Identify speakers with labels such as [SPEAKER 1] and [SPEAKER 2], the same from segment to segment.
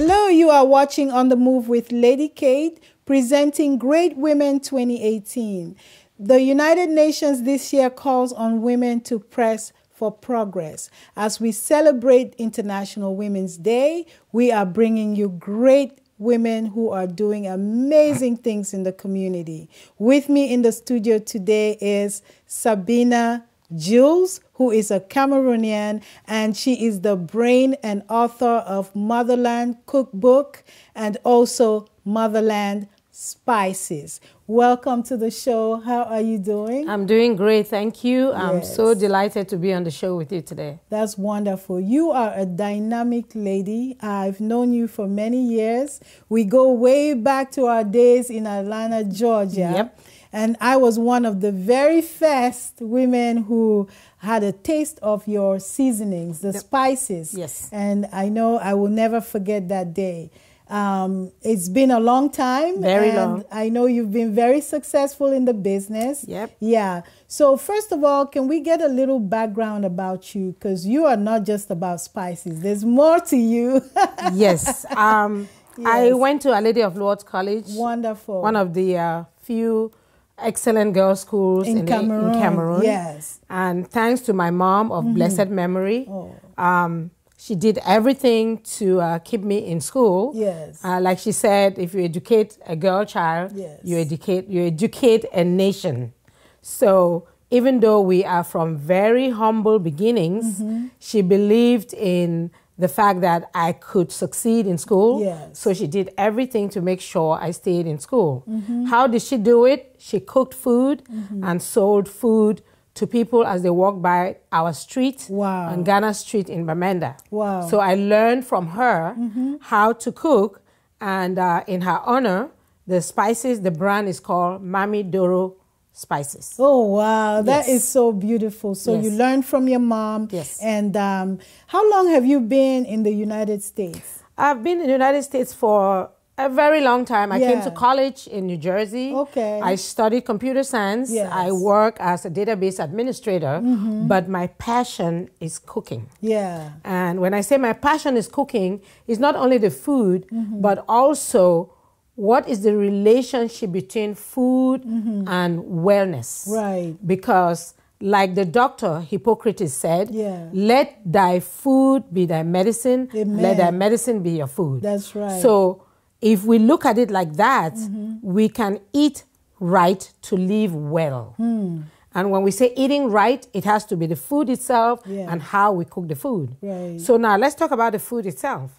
[SPEAKER 1] Hello, you are watching On the Move with Lady Kate, presenting Great Women 2018. The United Nations this year calls on women to press for progress. As we celebrate International Women's Day, we are bringing you great women who are doing amazing things in the community. With me in the studio today is Sabina Jules, who is a Cameroonian, and she is the brain and author of Motherland Cookbook and also Motherland Spices. Welcome to the show. How are you doing?
[SPEAKER 2] I'm doing great, thank you. I'm so delighted to be on the show with you today.
[SPEAKER 1] That's wonderful. You are a dynamic lady. I've known you for many years. We go way back to our days in Atlanta, Georgia.
[SPEAKER 2] Yep.
[SPEAKER 1] And I was one of the very first women who had a taste of your seasonings, the spices.
[SPEAKER 2] Yes.
[SPEAKER 1] And I know I will never forget that day. It's been a long time.
[SPEAKER 2] Very long.
[SPEAKER 1] I know you've been very successful in the business.
[SPEAKER 2] Yep.
[SPEAKER 1] Yeah. So first of all, can we get a little background about you? Because you are not just about spices. There's more to you.
[SPEAKER 2] Yes. I went to Our Lady of Lourdes College.
[SPEAKER 1] Wonderful.
[SPEAKER 2] One of the few excellent girls' schools in Cameroon.
[SPEAKER 1] Yes.
[SPEAKER 2] And thanks to my mom of blessed memory, she did everything to keep me in school.
[SPEAKER 1] Yes.
[SPEAKER 2] Like she said, if you educate a girl child, you educate a nation. So even though we are from very humble beginnings, she believed in the fact that I could succeed in school.
[SPEAKER 1] Yes.
[SPEAKER 2] So she did everything to make sure I stayed in school. How did she do it? She cooked food and sold food to people as they walked by our street on Ghana Street in Bamenda.
[SPEAKER 1] Wow.
[SPEAKER 2] So I learned from her how to cook, and in her honor, the spices, the brand is called Mami Doro Spices.
[SPEAKER 1] Oh, wow. That is so beautiful. So you learned from your mom.
[SPEAKER 2] Yes.
[SPEAKER 1] And how long have you been in the United States?
[SPEAKER 2] I've been in the United States for a very long time. I came to college in New Jersey.
[SPEAKER 1] Okay.
[SPEAKER 2] I studied computer science.
[SPEAKER 1] Yes.
[SPEAKER 2] I work as a database administrator, but my passion is cooking.
[SPEAKER 1] Yeah.
[SPEAKER 2] And when I say my passion is cooking, it's not only the food, but also what is the relationship between food and wellness?
[SPEAKER 1] Right.
[SPEAKER 2] Because like the doctor Hippocrates said, let thy food be thy medicine, let thy medicine be your food.
[SPEAKER 1] That's right.
[SPEAKER 2] So if we look at it like that, we can eat right to live well. And when we say eating right, it has to be the food itself and how we cook the food.
[SPEAKER 1] Right.
[SPEAKER 2] So now let's talk about the food itself.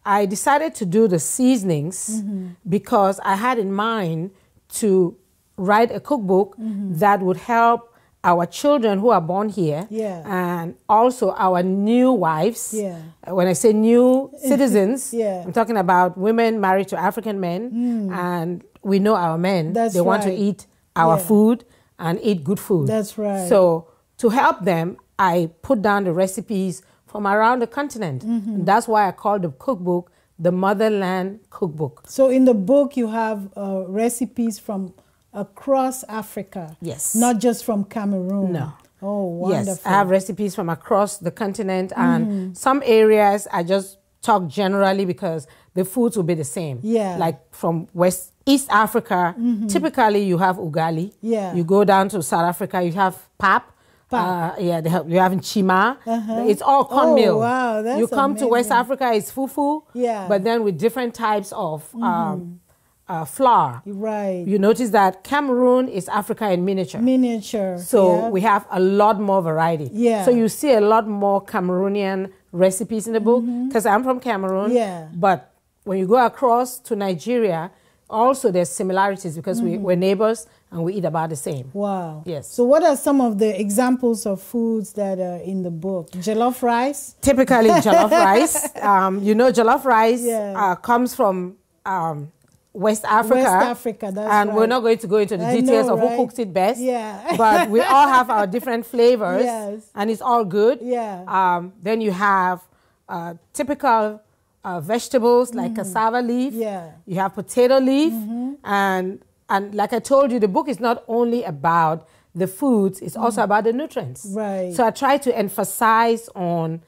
[SPEAKER 2] I decided to do the seasonings because I had in mind to write a cookbook that would help our children who are born here and also our new wives. When I say new citizens, I'm talking about women married to African men, and we know our men, they want to eat our food and eat good food.
[SPEAKER 1] That's right.
[SPEAKER 2] So to help them, I put down the recipes from around the continent. And that's why I call the cookbook the Motherland Cookbook.
[SPEAKER 1] So in the book, you have recipes from across Africa.
[SPEAKER 2] Yes.
[SPEAKER 1] Not just from Cameroon.
[SPEAKER 2] No.
[SPEAKER 1] Oh, wonderful.
[SPEAKER 2] Yes, I have recipes from across the continent, and some areas I just talk generally because the foods will be the same.
[SPEAKER 1] Yeah.
[SPEAKER 2] Like from East Africa, typically you have ugali.
[SPEAKER 1] Yeah.
[SPEAKER 2] You go down to South Africa, you have pap. You have chima. It's all cornmeal.
[SPEAKER 1] Oh, wow, that's
[SPEAKER 2] you come to West
[SPEAKER 1] amazing.
[SPEAKER 2] Africa, it's fufu.
[SPEAKER 1] Yeah.
[SPEAKER 2] But then with different types of flour.
[SPEAKER 1] Right.
[SPEAKER 2] You notice that Cameroon is Africa in miniature.
[SPEAKER 1] Miniature.
[SPEAKER 2] So we have a lot more variety.
[SPEAKER 1] Yeah.
[SPEAKER 2] So you see a lot more Cameroonian recipes in the book because I'm from Cameroon.
[SPEAKER 1] Yeah.
[SPEAKER 2] But when you go across to Nigeria, also there's similarities because we're neighbors and we eat about the same.
[SPEAKER 1] Wow.
[SPEAKER 2] Yes.
[SPEAKER 1] So what are some of the examples of foods that are in the book? Jollof rice?
[SPEAKER 2] Typically jollof rice. You know, jollof rice comes from West Africa.
[SPEAKER 1] West Africa, that's
[SPEAKER 2] and
[SPEAKER 1] right.
[SPEAKER 2] we're not going to go into the details of who cooks it best.
[SPEAKER 1] Yeah.
[SPEAKER 2] But we all have our different flavors.
[SPEAKER 1] Yes.
[SPEAKER 2] And it's all good.
[SPEAKER 1] Yeah.
[SPEAKER 2] Then you have typical vegetables like cassava leaf.
[SPEAKER 1] Yeah.
[SPEAKER 2] You have potato leaf. And like I told you, the book is not only about the foods, it's also about the nutrients.
[SPEAKER 1] Right.
[SPEAKER 2] So I try to emphasize on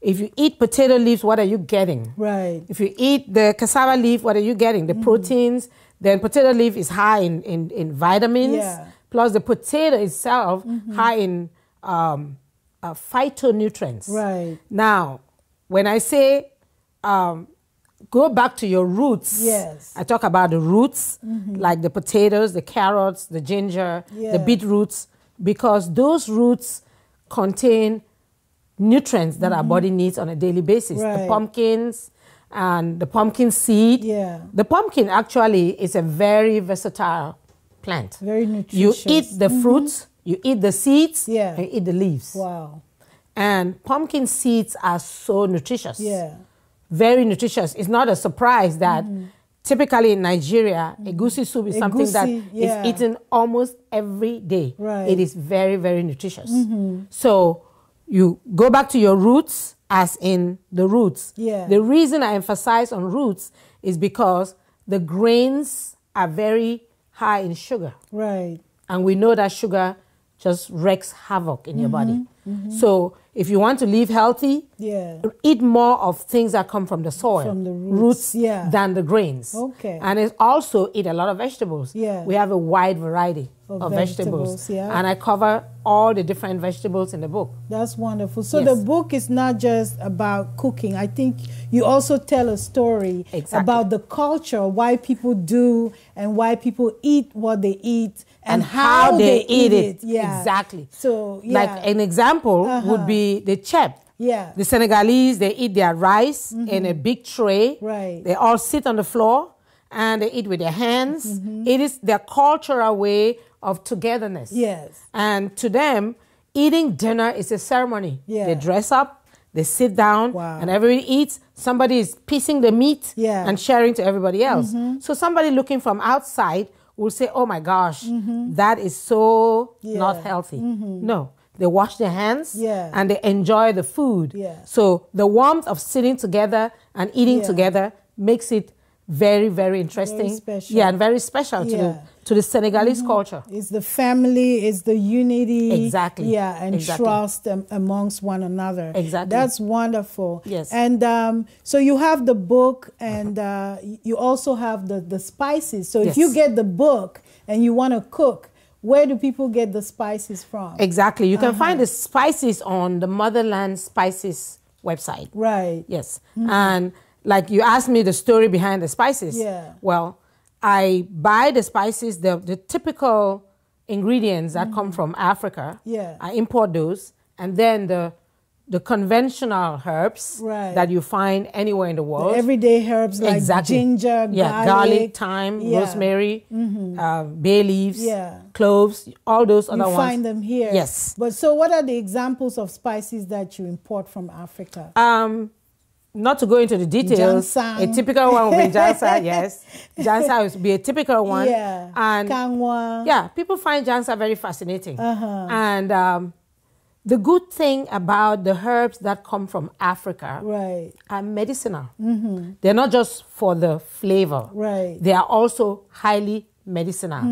[SPEAKER 2] if you eat potato leaves, what are you getting?
[SPEAKER 1] Right.
[SPEAKER 2] If you eat the cassava leaf, what are you getting? The proteins. Then potato leaf is high in vitamins.
[SPEAKER 1] Yeah.
[SPEAKER 2] Plus the potato itself high in phytonutrients.
[SPEAKER 1] Right.
[SPEAKER 2] Now, when I say go back to your roots,
[SPEAKER 1] Yes.
[SPEAKER 2] I talk about the roots, like the potatoes, the carrots, the ginger,
[SPEAKER 1] Yeah.
[SPEAKER 2] the beetroots, because those roots contain nutrients that our body needs on a daily basis.
[SPEAKER 1] Right.
[SPEAKER 2] The pumpkins and the pumpkin seed.
[SPEAKER 1] Yeah.
[SPEAKER 2] The pumpkin actually is a very versatile plant.
[SPEAKER 1] Very
[SPEAKER 2] You
[SPEAKER 1] nutritious.
[SPEAKER 2] eat the fruits, you eat the seeds,
[SPEAKER 1] Yeah.
[SPEAKER 2] and you eat the leaves.
[SPEAKER 1] Wow.
[SPEAKER 2] And pumpkin seeds are so nutritious.
[SPEAKER 1] Yeah.
[SPEAKER 2] Very nutritious. It's not a surprise that typically in Nigeria, egusi soup is something that
[SPEAKER 1] Egusi, yeah.
[SPEAKER 2] is eaten almost every day.
[SPEAKER 1] Right.
[SPEAKER 2] It is very, very nutritious. So you go back to your roots, as in the roots.
[SPEAKER 1] Yeah.
[SPEAKER 2] The reason I emphasize on roots is because the grains are very high in sugar.
[SPEAKER 1] Right.
[SPEAKER 2] And we know that sugar just wreaks havoc in your body. So if you want to live healthy,
[SPEAKER 1] Yeah.
[SPEAKER 2] eat more of things that come from the soil,
[SPEAKER 1] From the roots, yeah.
[SPEAKER 2] than the grains.
[SPEAKER 1] Okay.
[SPEAKER 2] And it's also eat a lot of vegetables.
[SPEAKER 1] Yeah.
[SPEAKER 2] We have a wide variety of vegetables.
[SPEAKER 1] Yeah.
[SPEAKER 2] And I cover all the different vegetables in the book.
[SPEAKER 1] That's wonderful. So
[SPEAKER 2] Yes.
[SPEAKER 1] the book is not just about cooking. I think you also tell a story
[SPEAKER 2] Exactly.
[SPEAKER 1] about the culture, why people do and why people eat what they eat and how they eat it. Yeah.
[SPEAKER 2] Exactly.
[SPEAKER 1] So, yeah.
[SPEAKER 2] Like an example would be the chep.
[SPEAKER 1] Yeah.
[SPEAKER 2] The Senegalese, they eat their rice in a big tray.
[SPEAKER 1] Right.
[SPEAKER 2] They all sit on the floor and they eat with their hands. It is their cultural way of togetherness.
[SPEAKER 1] Yes.
[SPEAKER 2] And to them, eating dinner is a ceremony.
[SPEAKER 1] Yeah.
[SPEAKER 2] They dress up, they sit down,
[SPEAKER 1] Wow.
[SPEAKER 2] and everybody eats. Somebody is piecing the meat
[SPEAKER 1] Yeah.
[SPEAKER 2] and sharing to everybody else. So somebody looking from outside will say, oh my gosh, that is so not
[SPEAKER 1] Yeah.
[SPEAKER 2] healthy. No. They wash their hands
[SPEAKER 1] Yeah.
[SPEAKER 2] and they enjoy the food.
[SPEAKER 1] Yeah.
[SPEAKER 2] So the warmth of sitting together and eating
[SPEAKER 1] Yeah.
[SPEAKER 2] together makes it very, very interesting.
[SPEAKER 1] Very special.
[SPEAKER 2] Yeah, and very special
[SPEAKER 1] Yeah.
[SPEAKER 2] to the Senegalese culture.
[SPEAKER 1] It's the family, it's the unity.
[SPEAKER 2] Exactly.
[SPEAKER 1] Yeah, and
[SPEAKER 2] Exactly.
[SPEAKER 1] trust amongst one another.
[SPEAKER 2] Exactly.
[SPEAKER 1] That's wonderful.
[SPEAKER 2] Yes.
[SPEAKER 1] And so you have the book and you also have the spices. So if
[SPEAKER 2] Yes.
[SPEAKER 1] you get the book and you want to cook, where do people get the spices from?
[SPEAKER 2] Exactly. You can find the spices on the Motherland Spices website.
[SPEAKER 1] Right.
[SPEAKER 2] Yes. And like you asked me the story behind the spices.
[SPEAKER 1] Yeah.
[SPEAKER 2] Well, I buy the spices, the typical ingredients that come from Africa.
[SPEAKER 1] Yeah.
[SPEAKER 2] I import those. And then the conventional herbs
[SPEAKER 1] Right.
[SPEAKER 2] that you find anywhere in the world.
[SPEAKER 1] Everyday herbs like
[SPEAKER 2] Exactly.
[SPEAKER 1] ginger,
[SPEAKER 2] Yeah, garlic, thyme, rosemary, bay leaves,
[SPEAKER 1] Yeah.
[SPEAKER 2] cloves, all those other
[SPEAKER 1] You
[SPEAKER 2] ones.
[SPEAKER 1] find them here.
[SPEAKER 2] Yes.
[SPEAKER 1] But so what are the examples of spices that you import from Africa?
[SPEAKER 2] Not to go into the details,
[SPEAKER 1] Ginseng.
[SPEAKER 2] a typical one would be Jansa, yes. Jansa would be a typical one.
[SPEAKER 1] Yeah.
[SPEAKER 2] And
[SPEAKER 1] Kanwa.
[SPEAKER 2] yeah, people find Jansa very fascinating.
[SPEAKER 1] Uh-huh.
[SPEAKER 2] And the good thing about the herbs that come from Africa
[SPEAKER 1] Right.
[SPEAKER 2] are medicinal. They're not just for the flavor.
[SPEAKER 1] Right.
[SPEAKER 2] They are also highly medicinal.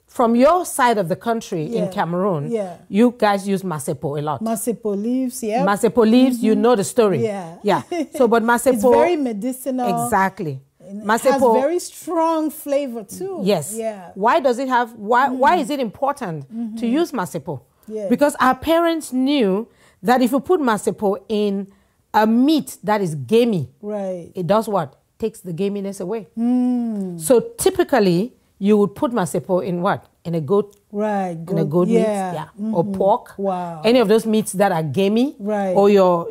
[SPEAKER 2] From your side of the country
[SPEAKER 1] Yeah.
[SPEAKER 2] in Cameroon,
[SPEAKER 1] Yeah.
[SPEAKER 2] you guys use masepo a lot.
[SPEAKER 1] Masepo leaves, yeah.
[SPEAKER 2] Masepo leaves, you know the story.
[SPEAKER 1] Yeah.
[SPEAKER 2] Yeah. So, but masepo.
[SPEAKER 1] It's very medicinal.
[SPEAKER 2] Exactly.
[SPEAKER 1] It
[SPEAKER 2] Masepo.
[SPEAKER 1] has very strong flavor too.
[SPEAKER 2] Yes.
[SPEAKER 1] Yeah.
[SPEAKER 2] Why does it have, why is it important to use masepo?
[SPEAKER 1] Yeah.
[SPEAKER 2] Because our parents knew that if you put masepo in a meat that is gamey,
[SPEAKER 1] Right.
[SPEAKER 2] it does what? Takes the gaminess away. So typically, you would put masepo in what? In a goat,
[SPEAKER 1] Right.
[SPEAKER 2] in a goat meat, yeah, or pork.
[SPEAKER 1] Wow.
[SPEAKER 2] Any of those meats that are gamey,
[SPEAKER 1] Right.
[SPEAKER 2] or your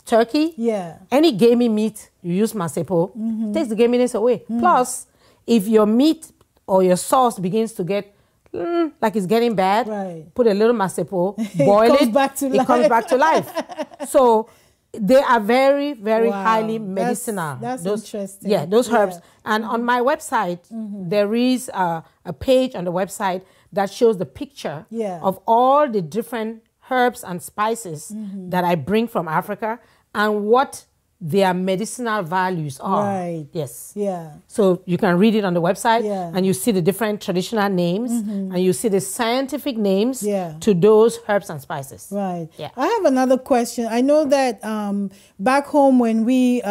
[SPEAKER 2] turkey.
[SPEAKER 1] Yeah.
[SPEAKER 2] Any gamey meat, you use masepo, takes the gaminess away. Plus, if your meat or your sauce begins to get like it's getting bad,
[SPEAKER 1] Right.
[SPEAKER 2] put a little masepo, boil
[SPEAKER 1] comes back to
[SPEAKER 2] it
[SPEAKER 1] life.
[SPEAKER 2] comes back to life. So they are very, very
[SPEAKER 1] Wow.
[SPEAKER 2] highly
[SPEAKER 1] That's-
[SPEAKER 2] medicinal.
[SPEAKER 1] that's
[SPEAKER 2] those,
[SPEAKER 1] interesting.
[SPEAKER 2] Yeah, those
[SPEAKER 1] Yeah.
[SPEAKER 2] herbs. And on my website, there is a page on the website that shows the picture
[SPEAKER 1] Yeah.
[SPEAKER 2] of all the different herbs and spices that I bring from Africa and what their medicinal values are.
[SPEAKER 1] Right.
[SPEAKER 2] Yes.
[SPEAKER 1] Yeah.
[SPEAKER 2] So you can read it on the website,
[SPEAKER 1] Yeah.
[SPEAKER 2] and you see the different traditional names, and you see the scientific names
[SPEAKER 1] Yeah.
[SPEAKER 2] to those herbs and spices.
[SPEAKER 1] Right.
[SPEAKER 2] Yeah.
[SPEAKER 1] I have another question. I know that back home when we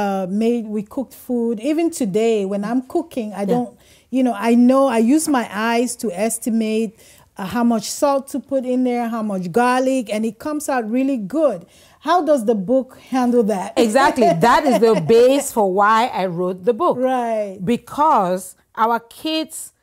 [SPEAKER 1] cooked food, even today when I'm cooking, I don't, I know I use my eyes to estimate how much salt to put in there, how much garlic, and it comes out really good. How does the book handle that?
[SPEAKER 2] Exactly. That is the base for why I wrote the book.
[SPEAKER 1] Right.
[SPEAKER 2] Because our kids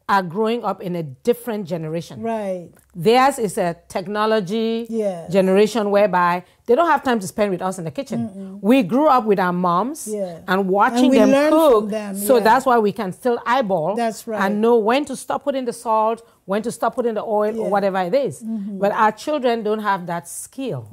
[SPEAKER 2] are growing up in a different generation.
[SPEAKER 1] Right.
[SPEAKER 2] Theirs is a technology generation whereby they don't have time to spend with us in the kitchen. We grew up with our moms and watching them cook. So that's why we can still eyeball and know when to stop putting the salt, when to stop putting the oil or whatever it is. But our children don't have that skill.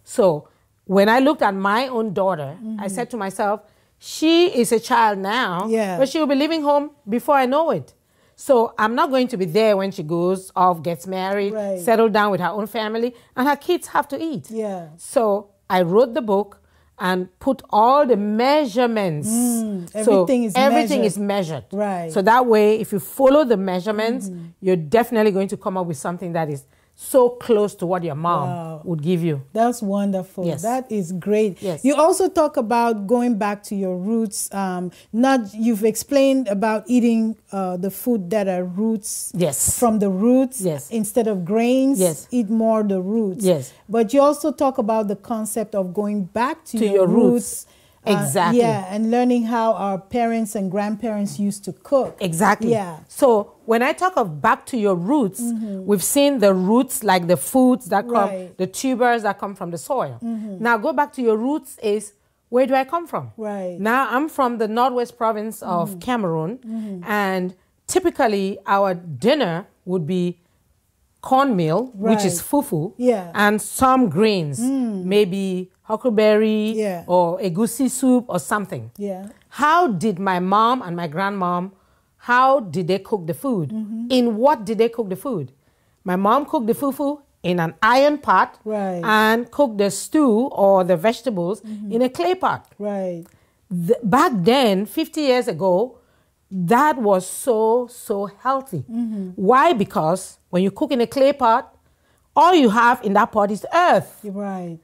[SPEAKER 2] So when I looked at my own daughter, I said to myself, she is a child now, but she will be leaving home before I know it. So I'm not going to be there when she goes off, gets married, settled down with her own family, and her kids have to eat. So I wrote the book and put all the measurements. Everything is measured.
[SPEAKER 1] Right.
[SPEAKER 2] So that way, if you follow the measurements, you're definitely going to come up with something that is so close to what your mom would give you.
[SPEAKER 1] That's wonderful.
[SPEAKER 2] Yes.
[SPEAKER 1] That is great.
[SPEAKER 2] Yes.
[SPEAKER 1] You also talk about going back to your roots. You've explained about eating the food that are roots.
[SPEAKER 2] Yes.
[SPEAKER 1] From the roots.
[SPEAKER 2] Yes.
[SPEAKER 1] Instead of grains.
[SPEAKER 2] Yes.
[SPEAKER 1] Eat more the roots.
[SPEAKER 2] Yes.
[SPEAKER 1] But you also talk about the concept of going back to your roots.
[SPEAKER 2] Exactly.
[SPEAKER 1] And learning how our parents and grandparents used to cook.
[SPEAKER 2] Exactly.
[SPEAKER 1] Yeah.
[SPEAKER 2] So when I talk of back to your roots, we've seen the roots like the foods that come, the tubers that come from the soil. Now go back to your roots is, where do I come from?
[SPEAKER 1] Right.
[SPEAKER 2] Now I'm from the northwest province of Cameroon, and typically our dinner would be cornmeal, which is fufu, and some grains, maybe huckleberry or egusi soup or something. How did my mom and my grandmom, how did they cook the food? In what did they cook the food? My mom cooked the fufu in an iron pot and cooked the stew or the vegetables in a clay pot.
[SPEAKER 1] Right.
[SPEAKER 2] Back then, 50 years ago, that was so healthy. Why? Because when you cook in a clay pot, all you have in that pot is earth.
[SPEAKER 1] Right.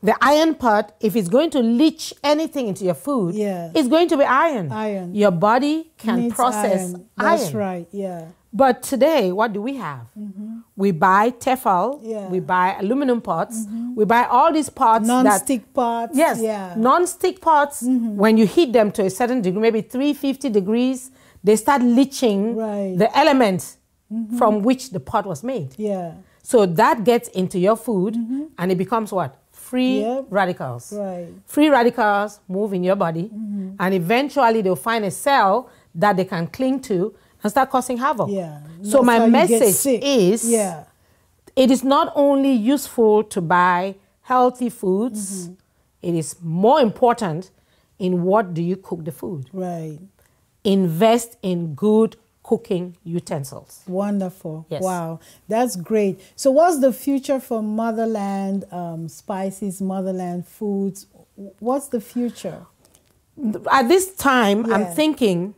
[SPEAKER 2] The iron pot, if it's going to leach anything into your food, it's going to be iron.
[SPEAKER 1] Iron.
[SPEAKER 2] Your body can process iron.
[SPEAKER 1] That's right,
[SPEAKER 2] But today, what do we have? We buy Tefal, we buy aluminum pots, we buy all these pots.
[SPEAKER 1] Non-stick pots.
[SPEAKER 2] Yes, non-stick pots. When you heat them to a certain degree, maybe 350 degrees, they start leaching the elements from which the pot was made. So that gets into your food and it becomes what? Free radicals. Free radicals move in your body and eventually they'll find a cell that they can cling to and start causing havoc. So my message is, it is not only useful to buy healthy foods, it is more important in what do you cook the food. Invest in good cooking utensils.
[SPEAKER 1] Wonderful.
[SPEAKER 2] Yes.
[SPEAKER 1] Wow, that's great. So what's the future for motherland spices, motherland foods? What's the future?
[SPEAKER 2] At this time, I'm thinking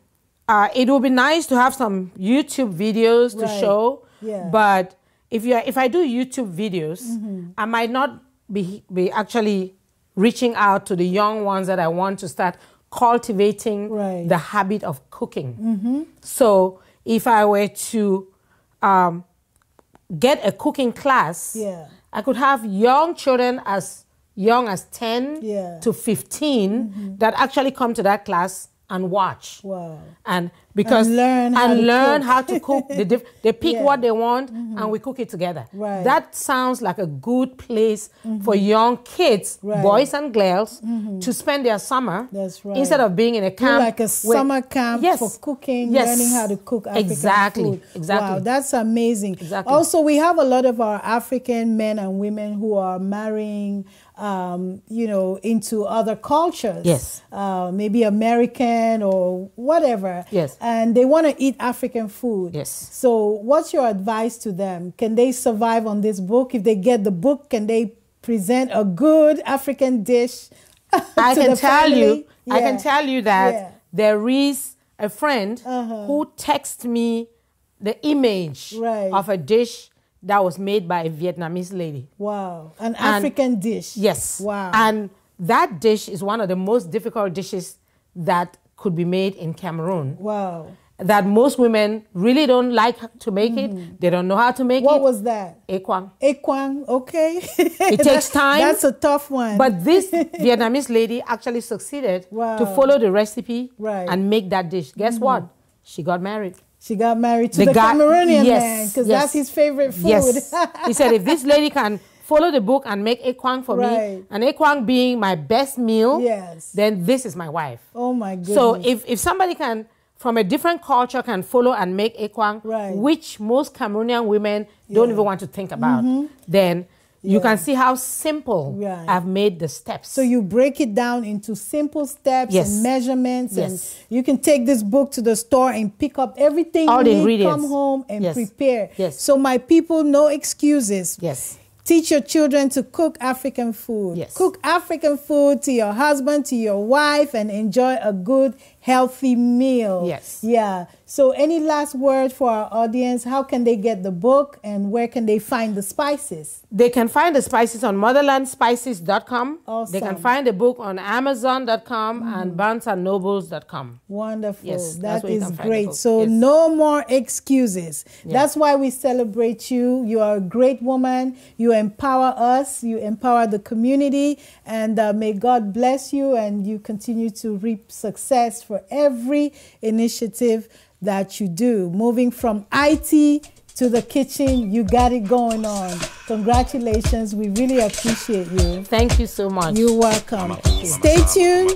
[SPEAKER 2] it would be nice to have some YouTube videos to show, but if I do YouTube videos, I might not be actually reaching out to the young ones that I want to start cultivating the habit of cooking. So if I were to get a cooking class, I could have young children as young as 10 to 15 that actually come to that class and watch. And because learn how to cook. They pick what they want and we cook it together. That sounds like a good place for young kids, boys and girls, to spend their summer. Instead of being in a camp.
[SPEAKER 1] Like a summer camp for cooking, learning how to cook African food. Wow, that's amazing. Also, we have a lot of our African men and women who are marrying into other cultures. Maybe American or whatever. And they want to eat African food. So what's your advice to them? Can they survive on this book? If they get the book, can they present a good African dish
[SPEAKER 2] I
[SPEAKER 1] To
[SPEAKER 2] can
[SPEAKER 1] the
[SPEAKER 2] tell you,
[SPEAKER 1] family?
[SPEAKER 2] I can
[SPEAKER 1] Yeah.
[SPEAKER 2] tell you that
[SPEAKER 1] Yeah.
[SPEAKER 2] there is a friend who texted me the image
[SPEAKER 1] Right.
[SPEAKER 2] of a dish that was made by a Vietnamese lady.
[SPEAKER 1] Wow. An African dish.
[SPEAKER 2] Yes.
[SPEAKER 1] Wow.
[SPEAKER 2] And that dish is one of the most difficult dishes that could be made in Cameroon.
[SPEAKER 1] Wow.
[SPEAKER 2] That most women really don't like to make it. They don't know how to make
[SPEAKER 1] What
[SPEAKER 2] it.
[SPEAKER 1] was that?
[SPEAKER 2] Ekwang.
[SPEAKER 1] Ekwang, okay.
[SPEAKER 2] It takes time.
[SPEAKER 1] That's a tough one.
[SPEAKER 2] But this Vietnamese lady actually succeeded
[SPEAKER 1] Wow.
[SPEAKER 2] to follow the recipe
[SPEAKER 1] Right.
[SPEAKER 2] and make that dish. Guess what? She got married.
[SPEAKER 1] She got married to
[SPEAKER 2] The
[SPEAKER 1] the
[SPEAKER 2] guy-
[SPEAKER 1] Cameroonian
[SPEAKER 2] yes,
[SPEAKER 1] man because
[SPEAKER 2] yes.
[SPEAKER 1] that's his favorite food.
[SPEAKER 2] Yes. He said, if this lady can follow the book and make ekwang for
[SPEAKER 1] Right.
[SPEAKER 2] me, and ekwang being my best meal,
[SPEAKER 1] Yes.
[SPEAKER 2] then this is my wife.
[SPEAKER 1] Oh my goodness.
[SPEAKER 2] So if somebody can, from a different culture, can follow and make ekwang,
[SPEAKER 1] Right.
[SPEAKER 2] which most Cameroonian women don't even want to think about, then you can see how simple
[SPEAKER 1] Right.
[SPEAKER 2] I've made the steps.
[SPEAKER 1] So you break it down into simple steps
[SPEAKER 2] Yes.
[SPEAKER 1] and measurements,
[SPEAKER 2] Yes.
[SPEAKER 1] and you can take this book to the store and pick up everything
[SPEAKER 2] All
[SPEAKER 1] you
[SPEAKER 2] the
[SPEAKER 1] need,
[SPEAKER 2] ingredients.
[SPEAKER 1] come home and
[SPEAKER 2] Yes.
[SPEAKER 1] prepare.
[SPEAKER 2] Yes.
[SPEAKER 1] So my people, no excuses.
[SPEAKER 2] Yes.
[SPEAKER 1] Teach your children to cook African food.
[SPEAKER 2] Yes.
[SPEAKER 1] Cook African food to your husband, to your wife, and enjoy a good, healthy meal.
[SPEAKER 2] Yes.
[SPEAKER 1] Yeah. So any last word for our audience? How can they get the book, and where can they find the spices?
[SPEAKER 2] They can find the spices on motherlandspices.com.
[SPEAKER 1] Awesome.
[SPEAKER 2] They can find the book on amazon.com and barnesandnobles.com.
[SPEAKER 1] Wonderful.
[SPEAKER 2] Yes,
[SPEAKER 1] that
[SPEAKER 2] that's where you
[SPEAKER 1] is
[SPEAKER 2] can find the
[SPEAKER 1] great.
[SPEAKER 2] book.
[SPEAKER 1] So
[SPEAKER 2] Yes.
[SPEAKER 1] no more excuses. That's why we celebrate you. You are a great woman. You empower us. You empower the community. And may God bless you, and you continue to reap success for every initiative that you do. Moving from IT to the kitchen, you got it going on. Congratulations. We really appreciate you.
[SPEAKER 2] Thank you so much.
[SPEAKER 1] You're welcome. Stay tuned,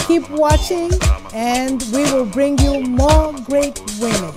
[SPEAKER 1] keep watching, and we will bring you more great women.